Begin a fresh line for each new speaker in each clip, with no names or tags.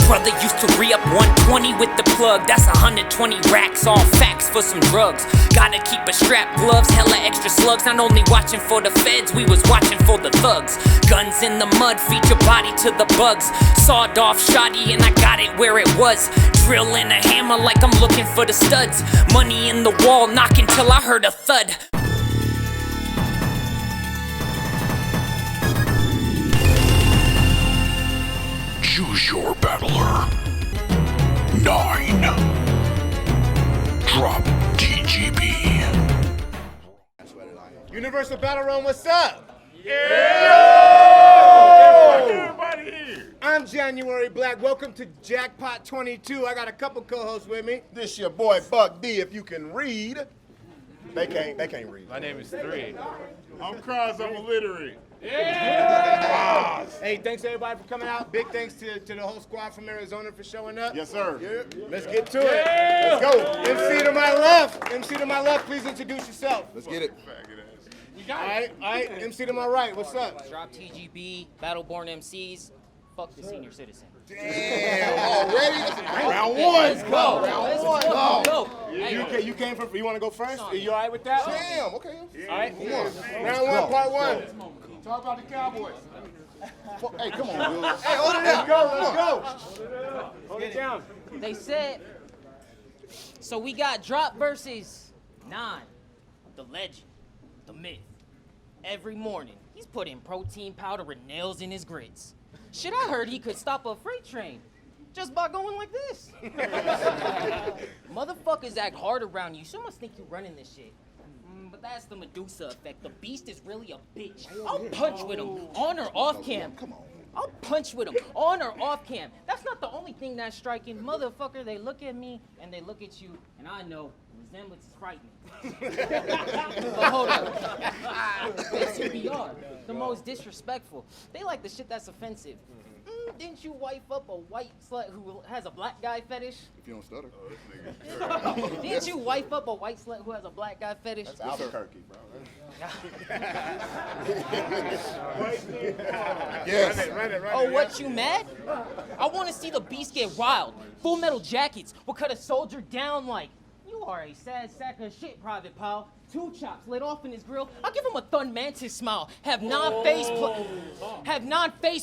Brother used to re-up 120 with the plug. That's 120 racks, all facts for some drugs. Gotta keep a strap, gloves, hella extra slugs. Not only watching for the feds, we was watching for the thugs. Guns in the mud, feed your body to the bugs. Sawed off shoddy and I got it where it was. Drilling a hammer like I'm looking for the studs. Money in the wall, knocking till I heard a thud.
Choose your battler. 9. Drop T.G.B.
Universal Battle Room, what's up?
Yeah! Everybody here.
I'm January Black. Welcome to Jackpot 22. I got a couple co-hosts with me.
This your boy Buck D. If you can read, they can't read.
My name is 3. I'm Croz, I'm illiterate.
Hey, thanks everybody for coming out. Big thanks to the whole squad from Arizona for showing up.
Yes, sir.
Let's get to it. Let's go. MC to my left, please introduce yourself.
Let's get it.
All right, MC to my right, what's up?
Drop T.G.B, Battleborn MCs, fuck the senior citizen.
Damn, already? Round one.
Let's go. Let's go.
You came from, you want to go first? Are you all right with that?
Damn, okay.
All right, round one, part one.
Talk about the Cowboys. Hey, come on, dude. Hey, hold it
Let's
up.
go. Hold it down.
They said, so we got Drop versus 9, the legend, the myth. Every morning, he's putting protein powder and nails in his grits. Shit, I heard he could stop a freight train just by going like this. Motherfuckers act hard around you, so must think you running this shit. But that's the Medusa effect. The beast is really a bitch. I'll punch with him, on or off cam.
Come on.
I'll punch with him, on or off cam. That's not the only thing that's striking. Motherfucker, they look at me and they look at you, and I know resemblance is frightening. But hold on. It's UBR, the most disrespectful. They like the shit that's offensive. Didn't you wife up a white slut who has a black guy fetish?
If you don't stutter.
Didn't you wife up a white slut who has a black guy fetish?
That's Albuquerque, bro. Yes.
Run it.
Oh, what, you mad? I want to see the beast get wild. Full metal jackets will cut a soldier down like, you are a sad sack of shit, Private Pal. 2 chops lit off in his grill. I'll give him a Thun Mantis smile. Have non-face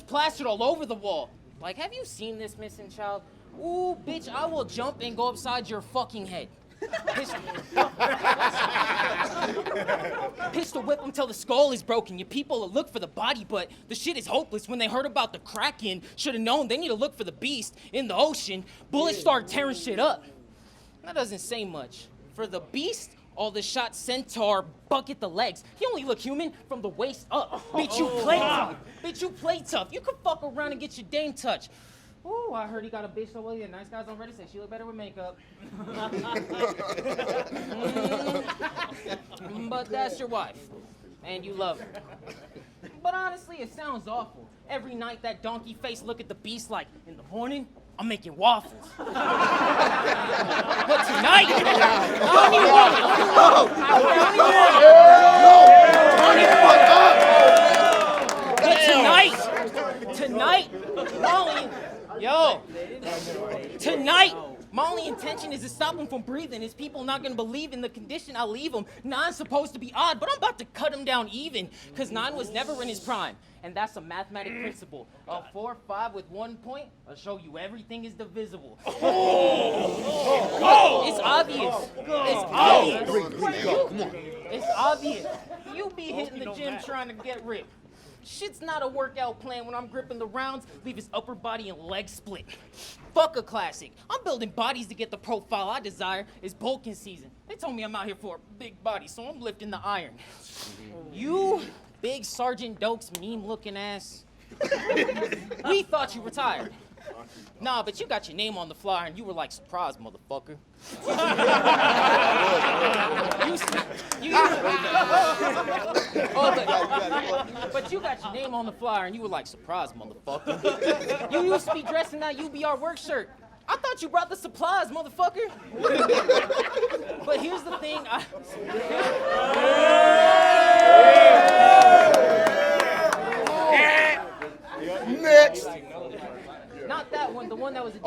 plastered all over the wall. Like, have you seen this missing child? Ooh, bitch, I will jump and go upside your fucking head. Pistol whip him till the skull is broken. Your people will look for the body, but the shit is hopeless. When they heard about the Kraken, should have known they need to look for the beast in the ocean. Bullets start tearing shit up. That doesn't say much. For the beast, all the shot centaur bucket the legs. He only look human from the waist up. Bitch, you play tough. Bitch, you play tough. You could fuck around and get your dame touch. Ooh, I heard he got a bitch so well. Yeah, nice guys on Reddit say she look better with makeup. But that's your wife, and you love her. But honestly, it sounds awful. Every night that donkey face look at the beast like, in the morning, I'm making waffles. But tonight, I don't even want it. But tonight, my only intention is to stop him from breathing. His people not gonna believe in the condition I'll leave him. 9's supposed to be odd, but I'm about to cut him down even, cause 9 was never in his prime. And that's a mathematic principle. A 4, 5 with 1 point, I'll show you everything is divisible. It's obvious. It's obvious. You be hitting the gym trying to get ripped. Shit's not a workout plan when I'm gripping the rounds, leave his upper body and legs split. Fuck a classic. I'm building bodies to get the profile I desire. It's bulking season. They told me I'm out here for a big body, so I'm lifting the iron. You big Sergeant Dokes meme looking ass. We thought you retired. Nah, but you got your name on the flyer and you were like, surprise, motherfucker. But you got your name on the flyer and you were like, surprise, motherfucker. You used to be dressed in that UBR work shirt. I thought you brought the supplies, motherfucker. But here's the thing.
Next.
Not that one, the one that was a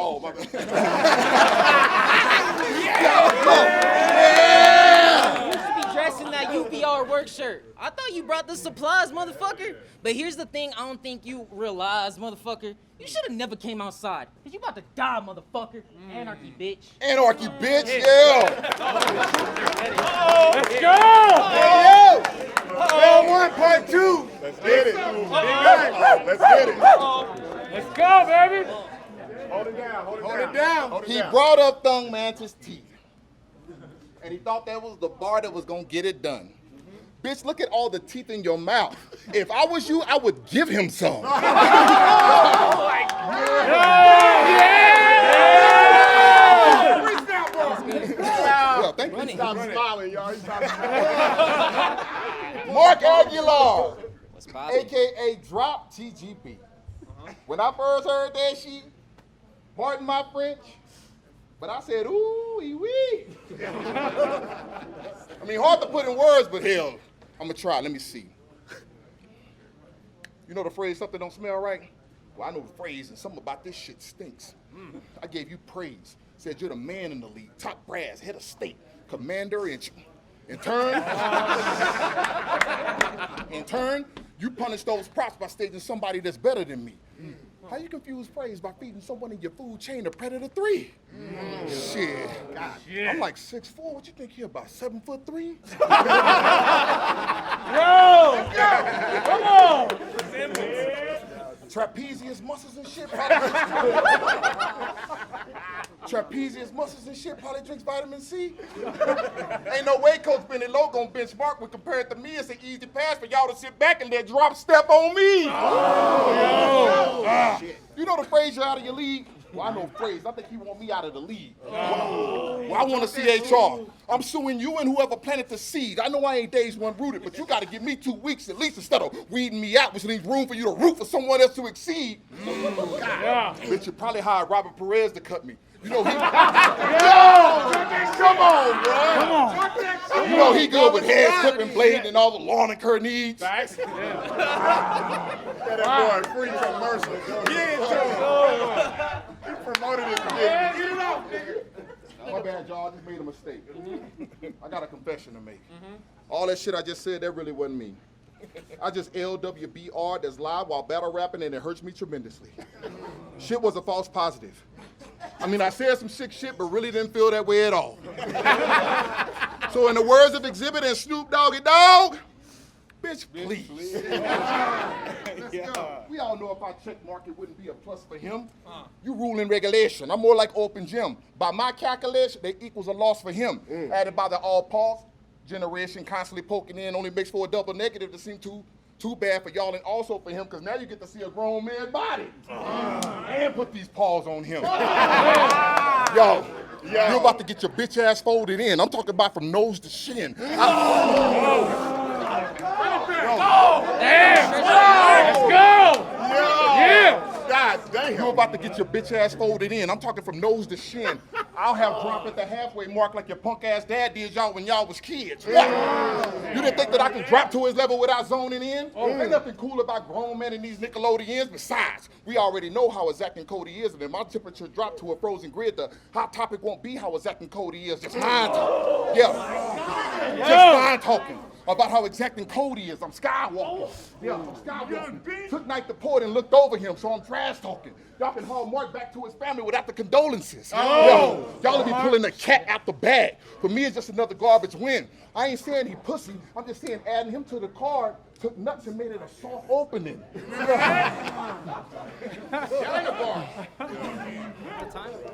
work shirt. I thought you brought the supplies, motherfucker. But here's the thing I don't think you realize, motherfucker. You should have never came outside. Cause you about to die, motherfucker. Anarchy, bitch.
Anarchy, bitch, yeah.
Let's go! Hey, yo! Round 1, part 2.
Let's get it. Let's get it.
Let's go, baby.
Hold it down, hold it
Hold
down.
it down.
Hold it
He
down.
brought up Thung Mantis teeth. And he thought that was the bar that was gonna get it done. Bitch, look at all the teeth in your mouth. If I was you, I would give him some. Yeah, thank you.
Stop smiling, y'all. He's not smiling.
Mark Aguilar,
What's poppin'?
AKA Drop T.G.B. When I first heard that shit, pardon my French, but I said, ooh, wee. I mean, hard to put in words, but hell, I'm gonna try. Let me see. You know the phrase, something don't smell right? Well, I know the phrase, and something about this shit stinks. I gave you praise. Said you're the man in the league, top brass, head of state, commander in turn, you punish those props by stating somebody that's better than me. How you confuse praise by feeding someone in your food chain a predator 3? Shit. I'm like 6'4". What you think here about 7'3"?
Come on!
Trapezius muscles and shit. Trapezius muscles and shit probably drinks vitamin C. Ain't no way Coach Benny Lowe gonna benchmark when compared to me. It's an easy pass for y'all to sit back and let Drop step on me. You know the phrase, you're out of your league? Well, I know the phrase. I think he want me out of the league. Well, I want to see HR. I'm suing you and whoever planted the seed. I know I ain't days one rooted, but you got to give me 2 weeks at least instead of weeding me out, which leaves room for you to root for someone else to exceed. Bitch, you probably hired Robert Perez to cut me. You know he. Yo, come on, bro.
Come on.
You know he good with hair clipping, blade, and all the lawn and care needs.
That boy free commercial. He promoted it. Get it out, nigga.
My bad, y'all. I just made a mistake. I got a confession to make. All that shit I just said, that really wasn't me. I just LWBR that's live while battle rapping, and it hurts me tremendously. Shit was a false positive. I mean, I said some sick shit, but really didn't feel that way at all. So in the words of Exhibit and Snoop Doggy Dogg, bitch, please. We all know if I check mark, it wouldn't be a plus for him. You rule in regulation. I'm more like open gym. By my calculation, that equals a loss for him. Added by the all pause generation constantly poking in only makes for a double negative that seem too bad for y'all and also for him, because now you get to see a grown man's body. And put these paws on him. Yo, you're about to get your bitch ass folded in. I'm talking about from nose to shin.
Damn! Let's go! Yeah!
God damn.
You're about to get your bitch ass folded in. I'm talking from nose to shin. I'll have Drop at the halfway mark like your punk ass dad did y'all when y'all was kids. What? You didn't think that I could drop to his level without zoning in? Ain't nothing cool about grown men in these Nickelodeons. Besides, we already know how a Zack and Cody is, and if my temperature dropped to a frozen grid, the hot topic won't be how a Zack and Cody is. Just fine talking. Yeah. Just fine talking about how exacting Cody is. I'm skywalking. Yeah, I'm skywalking. Took night to port and looked over him, so I'm trash talking. Y'all can haul Mark back to his family without the condolences. Yeah. Y'all will be pulling the cat out the bag. For me, it's just another garbage win. I ain't saying he pussy. I'm just saying adding him to the card took nuts and made it a soft opening.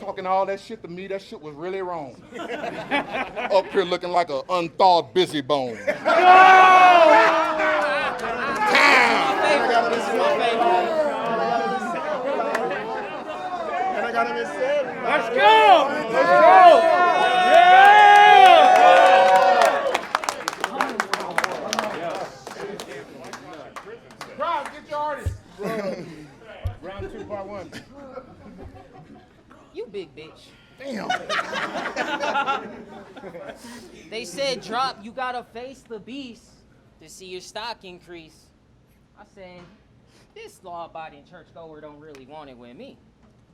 Talking all that shit to me, that shit was really wrong. Up here looking like an unthawed busy bone.
This is my favorite.
And I got him in 7.
Let's go! Let's go! Yeah!
Croz, get your artist. Round 2, part 1.
You big bitch.
Damn.
They said, Drop, you gotta face the beast to see your stock increase. I said, this law-abiding churchgoer don't really want it with me.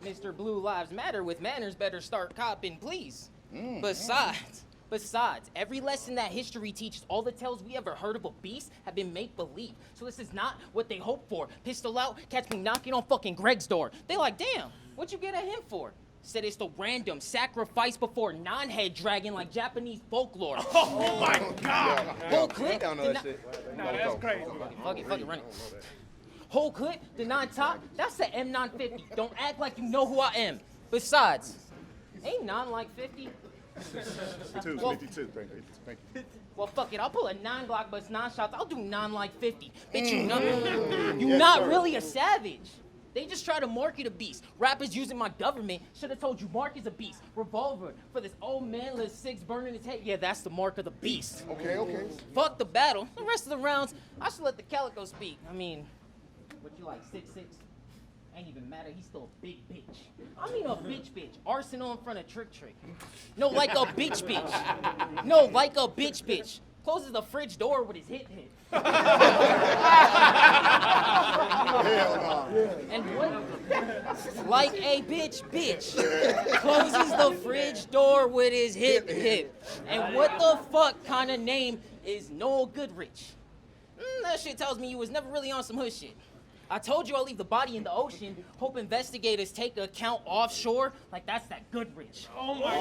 Mr. Blue Lives Matter with manners better start copping, please. Besides, Besides, every lesson that history teaches, all the tales we ever heard of a beast have been make-believe. So this is not what they hope for. Pistol out, catch me knocking on fucking Greg's door. They like, damn, what'd you get at him for? Said it's the random sacrifice before non-head dragon like Japanese folklore.
Oh my God!
Whole clip
down
did
on
not...
that shit.
Nah, that's crazy.
Fuck it, run it. Whole clip, the non-top, that's the M950. Don't act like you know who I am. Besides, ain't non like 50?
52. Thank you.
Well, fuck it, I'll pull a 9 Glock, but it's 9 shots. I'll do non like 50. Bitch, you not really a savage. They just try to market a beast. Rappers using my government should have told you Mark is a beast. Revolver for this old manless 6 burning his head. Yeah, that's the mark of the beast.
Okay.
Fuck the battle. The rest of the rounds, I should let the Calico speak. I mean, what you like, 6'6"? Ain't even matter, he's still a big bitch. I mean a bitch. Arsenal in front of Trick. No, like a bitch. No, like a bitch. Closes the fridge door with his hit.
Hell no.
And what? Like a bitch. Closes the fridge door with his hip. And what the fuck kind of name is Noel Goodrich? That shit tells me you was never really on some hood shit. I told you I'll leave the body in the ocean. Hope investigators take account offshore. Like that's that Goodrich.
Oh my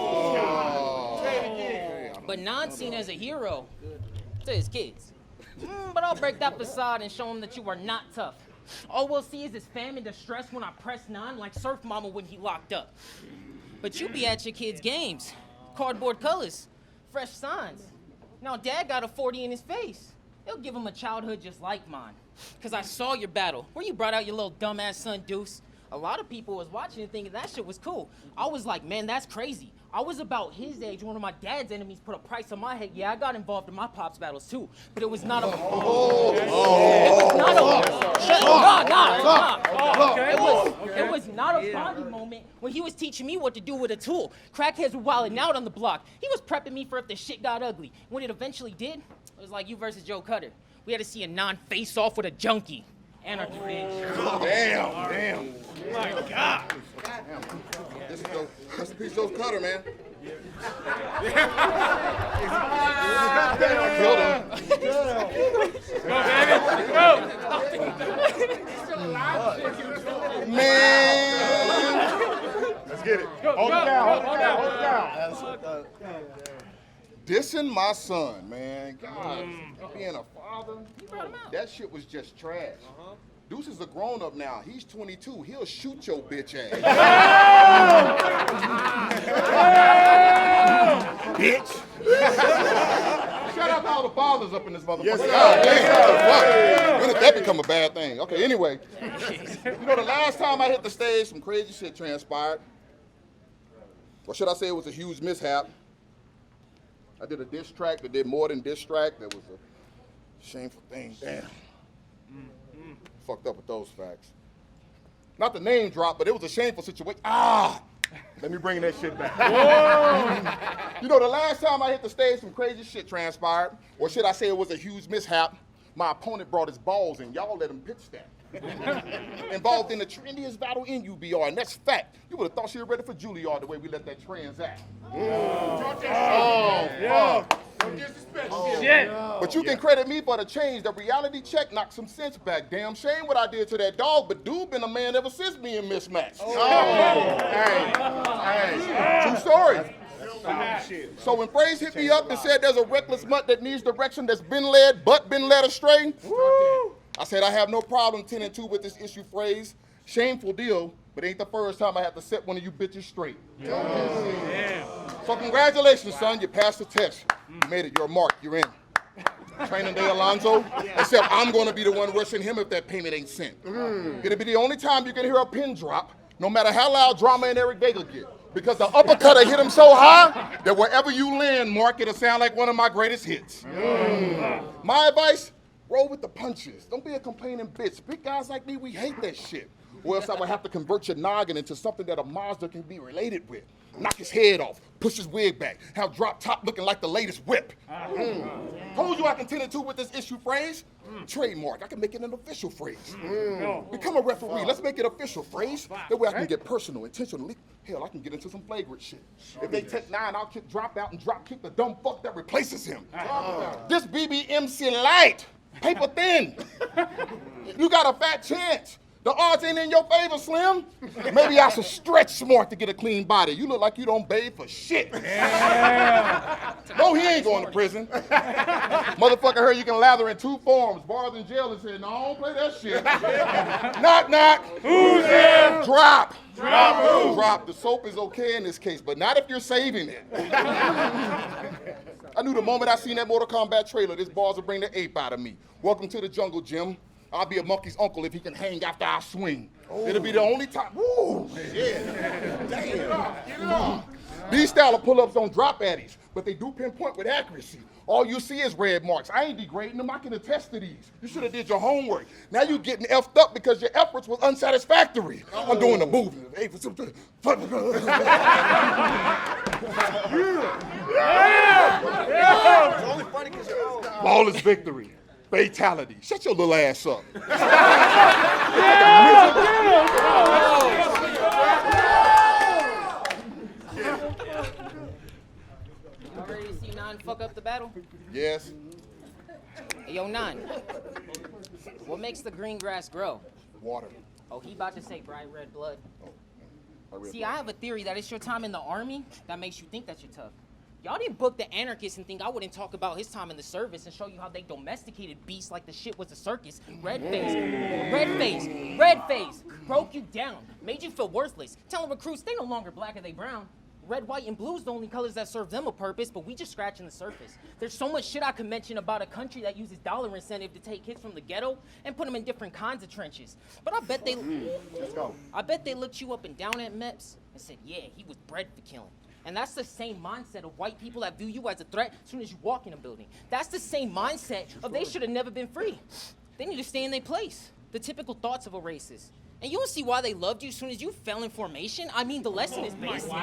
God!
But non seen as a hero to his kids. But I'll break that facade and show him that you are not tough. All we'll see is his fam in distress when I press non like Surf Mama when he locked up. But you be at your kids' games. Cardboard colors, fresh signs. Now dad got a 40 in his face. He'll give him a childhood just like mine. Cause I saw your battle, where you brought out your little dumbass son Deuce. A lot of people was watching and thinking that shit was cool. I was like, man, that's crazy. I was about his age. One of my dad's enemies put a price on my head. Yeah, I got involved in my pops battles too, but it was not a. It was not a bonding moment when he was teaching me what to do with a tool. Crackheads were wilding out on the block. He was prepping me for if the shit got ugly. When it eventually did, it was like you versus Joe Cutter. We had to see a non-face off with a junkie. Anarchy, bitch.
Damn.
My God!
This is rest in peace, Joe Cutter, man. I killed him.
Go, baby! Go!
Man.
Let's get it.
Hold it down!
Dissing my son, man. God, being a father, that shit was just trash. Deuce is a grown-up now. He's 22. He'll shoot your bitch ass. Bitch. Shout out to all the fathers up in this motherfucker.
Yes, sir.
When did that become a bad thing? Okay, anyway. You know, the last time I hit the stage, some crazy shit transpired. Or should I say it was a huge mishap. I did a diss track that did more than diss track. That was a shameful thing. Damn. Fucked up with those facts. Not the name drop, but it was a shameful situation. Let me bring that shit back. You know, the last time I hit the stage, some crazy shit transpired. Or should I say it was a huge mishap. My opponent brought his balls in. Y'all let him pitch that. Involved in the trendiest battle in UBR, and that's fact. You would have thought she was ready for Juilliard the way we let that transact.
Shit!
But you can credit me for the change. The reality check knocked some sense back. Damn shame what I did to that dog, but dude been a man ever since being mismatched. True story. So when Phrase hit me up and said there's a reckless mutt that needs direction that's been led but been led astray, I said I have no problem 10 and 2 with this issue. Phrase. Shameful deal, but ain't the first time I have to set one of you bitches straight. So congratulations, son. You passed the test. You made it. You're a mark. You're in. Training day, Alonzo. Except I'm going to be the one rushing him if that payment ain't sent. It'll be the only time you can hear a pin drop, no matter how loud Drama and Eric Vega get. Because the uppercut hit him so high that wherever you land, Mark, it'll sound like one of my greatest hits. My advice, roll with the punches. Don't be a complaining bitch. Big guys like me, we hate that shit. Or else I would have to convert your noggin into something that a Mazda can be related with. knock his head off, push his wig back, have Drop Top looking like the latest whip. Told you I contended to with this issue phrase. Trademark, I can make it an official phrase. Become a referee, let's make it official phrase. That way I can get personal, intentionally. Hell, I can get into some flagrant shit. If they take 9, I'll kick Drop out and drop kick the dumb fuck that replaces him. This BBMC light, paper thin. You got a fat chance. The odds ain't in your favor, Slim. Maybe I should stretch smart to get a clean body. You look like you don't bathe for shit. No, he ain't going to prison. Motherfucker heard you can lather in 2 forms, bars in jail, and said, no, I don't play that shit. Knock, knock. Who's there? Drop. Drop who? Drop. The soap is okay in this case, but not if you're saving it. I knew the moment I seen that Mortal Kombat trailer, this bars would bring the ape out of me. Welcome to the jungle, Jim. I'll be a monkey's uncle if he can hang after I swing. It'll be the only time. Woo! Yeah. Get it off. These style of pull-ups don't drop addies, but they do pinpoint with accuracy. All you see is red marks. I ain't degrading them. I can attest to these. You should have did your homework. Now you getting effed up because your efforts was unsatisfactory. I'm doing the movie. Flawless victory. Fatality. Shut your little ass up.
You ready to see Nine fuck up the battle?
Yes.
Hey, yo, Nine. What makes the green grass grow?
Water.
Oh, he about to say bright red blood.
Oh,
See, I have a theory that it's your time in the army that makes you think that you're tough. Y'all didn't book the anarchist and think I wouldn't talk about his time in the service and show you how they domesticated beasts like the shit was a circus. Red face, broke you down, made you feel worthless. Telling recruits they no longer black or they brown. Red, white, and blue's the only colors that serve them a purpose, but we just scratching the surface. There's so much shit I could mention about a country that uses dollar incentive to take kids from the ghetto and put them in different kinds of trenches. But I bet they, I bet they looked you up and down at MEPS and said, yeah, he was bred for killing. And that's the same mindset of white people that view you as a threat as soon as you walk in a building. That's the same mindset of they should have never been free. They need to stay in their place. The typical thoughts of a racist. And you don't see why they loved you as soon as you fell in formation. I mean, the lesson is basic.
In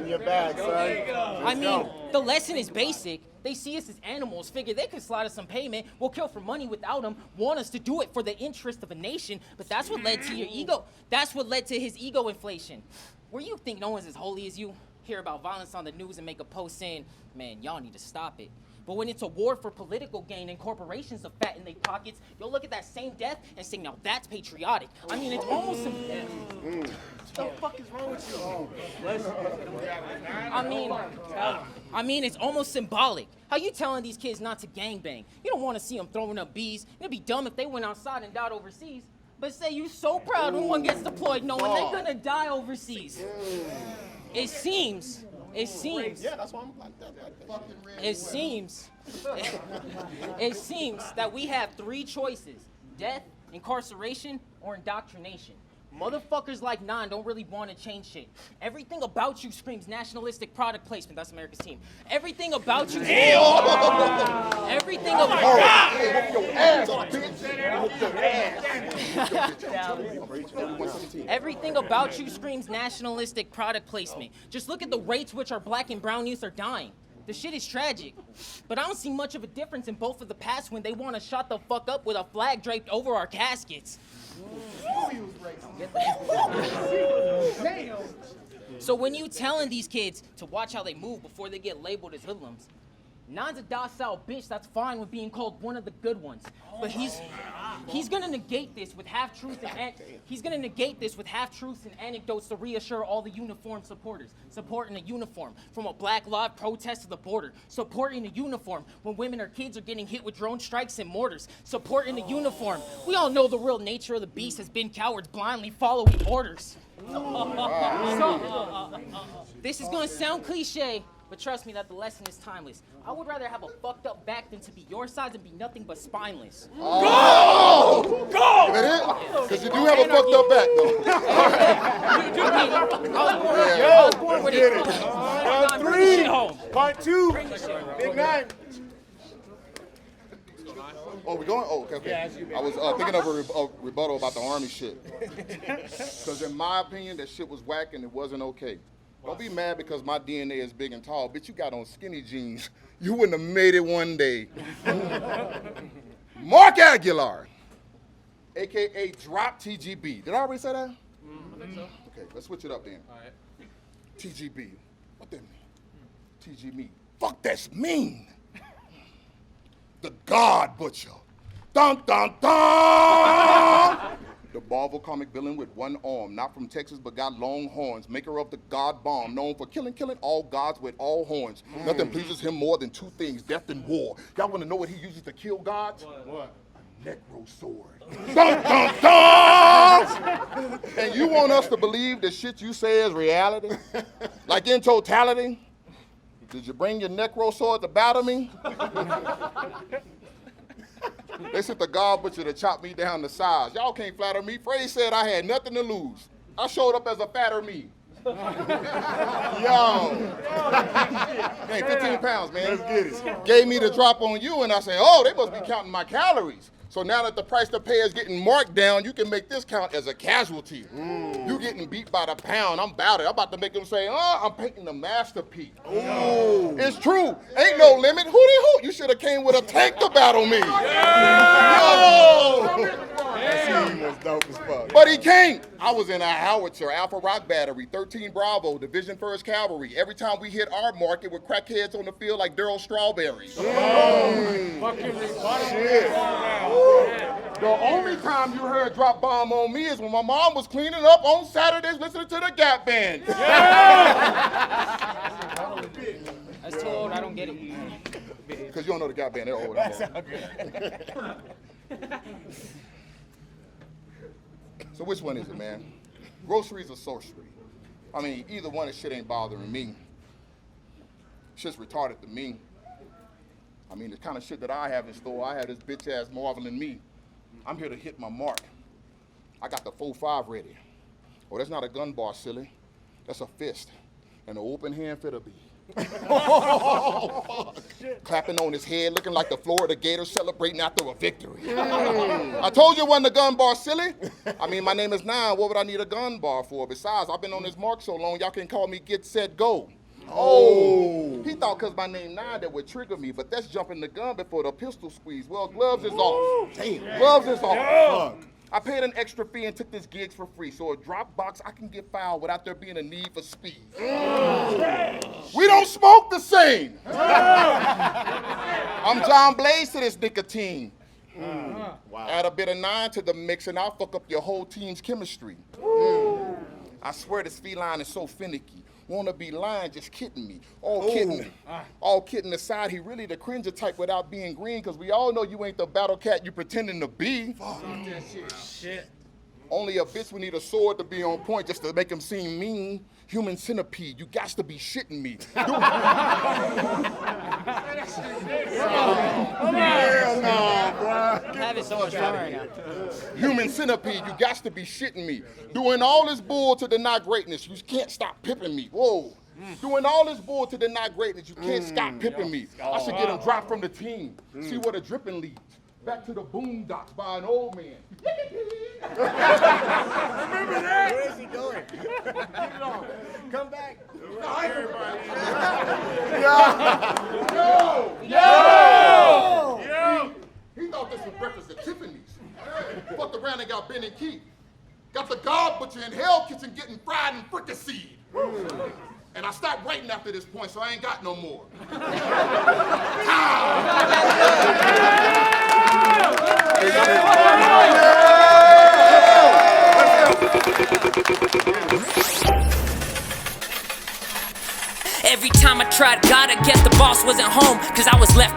your bag, son.
I mean, the lesson is basic. They see us as animals, figure they could slide us some payment, we'll kill for money without them, want us to do it for the interest of a nation, but that's what led to your ego. That's what led to his ego inflation. Where you think no one's as holy as you, hear about violence on the news and make a post saying, man, y'all need to stop it. But when it's a war for political gain and corporations are fat in their pockets, you'll look at that same death and say, now that's patriotic. I mean, it's almost what the fuck is wrong with you? I mean, it's almost symbolic. How you telling these kids not to gangbang? You don't want to see them throwing up bees. It'd be dumb if they went outside and died overseas. But say you so proud when one gets deployed knowing they're gonna die overseas. It seems.
Yeah, that's why I'm like that.
It seems that we have 3 choices: death, incarceration, or indoctrination. Motherfuckers like Nine don't really want to change shit. Everything about you screams nationalistic product placement. That's America's team. Everything about you. Everything about Everything about you screams nationalistic product placement. Just look at the rates which our black and brown youth are dying. The shit is tragic. But I don't see much of a difference in both of the past when they want to shut the fuck up with a flag draped over our caskets. So when you telling these kids to watch how they move before they get labeled as hoodlums, Nine's a docile bitch that's fine with being called one of the good ones. But he's gonna negate this with half-truths and anecdotes to reassure all the uniformed supporters. Supporting a uniform from a Black Lives protest to the border. Supporting a uniform when women or kids are getting hit with drone strikes and mortars. Supporting a uniform. We all know the real nature of the beast has been cowards blindly following orders. This is gonna sound cliche, but trust me that the lesson is timeless. I would rather have a fucked up back than to be your size and be nothing but spineless.
Go! Because you do have a fucked up back, though.
I was born with it.
Round 3, part 2, Big Nine.
Oh, we going? Oh, okay. I was thinking of a rebuttal about the Army shit. Because in my opinion, that shit was whack and it wasn't okay. Don't be mad because my DNA is big and tall. Bitch, you got on skinny jeans. You wouldn't have made it one day. Mark Aguilar, a.k.a. Drop T.G.B. Did I already say that?
I think so.
Okay, let's switch it up then.
All right.
T.G.B. What that mean? T.G.B. Fuck, that's mean. The God Butcher. Dun, dun, dun! The Marvel comic villain with one arm, not from Texas but got long horns, maker of the God Bomb, known for killing all gods with all horns. Nothing pleases him more than two things, death and war. Y'all want to know what he uses to kill gods? What? A necro sword. Dun, dun, dun! And you want us to believe the shit you say is reality? Like in totality? Did you bring your necro sword to battle me? They sent the God Butcher to chop me down to size. Y'all can't flatter me. Frey said I had nothing to lose. I showed up as a fatter me. Yo. Hey, 15 pounds, man. Let's get it. Gave me the drop on you, and I said, oh, they must be counting my calories. So now that the price to pay is getting marked down, you can make this count as a casualty. You getting beat by the pound. I'm about it. I'm about to make them say, oh, I'm painting a masterpiece. Ooh. It's true. Ain't no limit. Hootie hoot. You should have came with a tank to battle me. Yo!
That scene was dope as fuck.
But he can't. I was in a howitzer, Alpha Rock Battery, 13 Bravo, Division 1st Cavalry. Every time we hit our market with crackheads on the field like Daryl Strawberry. The only time you heard Drop Bomb on me is when my mom was cleaning up on Saturdays listening to the Gap Band.
That's too old. I don't get it.
Because you don't know the Gap Band. They're old. So which one is it, man? Groceries or sorcery? I mean, either one of shit ain't bothering me. Shit's retarded to me. I mean, the kind of shit that I have in store, I have this bitch-ass marveling me. I'm here to hit my mark. I got the 4-5 ready. Oh, that's not a gun bar, silly. That's a fist. And an open hand for the bee. Clapping on his head, looking like the Florida Gators celebrating after a victory. I told you it wasn't a gun bar, silly. I mean, my name is Nine. What would I need a gun bar for? Besides, I've been on this mark so long, y'all can call me Get, Set, Go. Oh, he thought because my name Nine that would trigger me, but that's jumping the gun before the pistol squeeze. Well, gloves is off. Damn, gloves is off. I paid an extra fee and took this gigs for free, so a drop box I can get filed without there being a need for speed. We don't smoke the same. I'm John Blaze to this nicotine. Wow. Add a bit of Nine to the mix and I'll fuck up your whole team's chemistry. I swear this feline is so finicky. Wanna be lying, just kidding me. All kidding aside, he really the cringer type without being green, cause we all know you ain't the battle cat you pretending to be. Fuck that shit. Only a bitch would need a sword to be on point just to make him seem mean. Human centipede, you got to be shitting me.
Hell no, bro.
I'm having so much fun right now.
Human centipede, you got to be shitting me. Doing all this bull to deny greatness, you can't stop pipping me. Whoa. Doing all this bull to deny greatness, you can't stop pipping me. I should get him dropped from the team. See where the dripping leads. Back to the boondocks by an old man.
Remember that? Where is he going? Come back.
Yo! He thought this was breakfast at Tiffany's. Fucked around and got Ben and Keith. Got the God Butcher in Hell Kitchen getting fried and fricasseed. And I stopped writing after this point, so I ain't got no more.
Every time I tried God, I guess the boss wasn't home, cause I was left